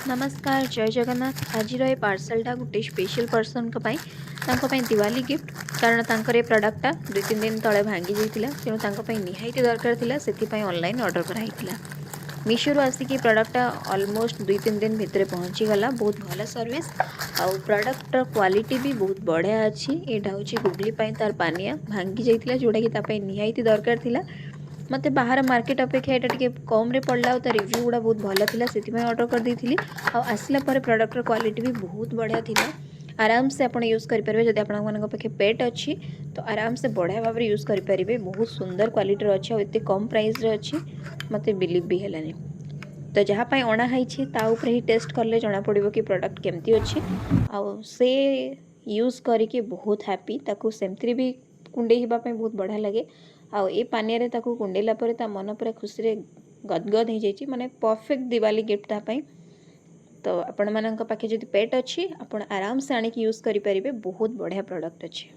नमस्कार जय जगन्नाथ आज पार्सलटा गोटे स्पेशल पर्सन दिवाली गिफ्ट कारण तांकर प्रोडक्टा 2-3 दिन तले भांगी जाइतिला तेणु निहायती दरकार थिला सेथिपई ऑनलाइन ऑर्डर कराइतिला मीशो आसिक प्रोडक्टा ऑलमोस्ट 2-3 दिन भितर पहुँची गला बहुत भल सर्विस आउ प्रोडक्टर क्वालिटी भी बहुत बढ़िया अच्छी यहाँ हूँ गुगली तार पानिया भांगी जाइतिला जोटा कि तापई निहायती दरकार थिला मते बाहर मार्केट अपेक्षा यहाँ टे कम रे पड़ला और रिव्यू गुड़ा बहुत भल था से ऑर्डर कर देती आसला प्रोडक्टर क्वालिटी भी बहुत बढ़िया थिला आराम से आप यूज करेंगे जब आप पेट अच्छी तो आराम से बढ़िया भाव यूज करेंगे बहुत सुंदर क्वालिटी अच्छी और एत कम प्राइस रे अच्छी मत बिलीव भी है तो जहाँपाई अणाई ताऊपर ही टेस्ट कले जना पड़ो कि प्रोडक्ट केमती अच्छी आउ से यूज करके बहुत हैप्पी ताकू सेमती भी कुंडे हाँपाई बहुत बढ़िया लगे आउ ए पानिया ताकू कुंडेला परे ता मन पूरा खुशी गदगद हो जाइए माने परफेक्ट दिवाली गिफ्ट तापाई तो आपण मानक पाखे जदि पेट अच्छी आपण आराम से आनिक यूज करेंगे बहुत बढ़िया प्रोडक्ट अच्छी।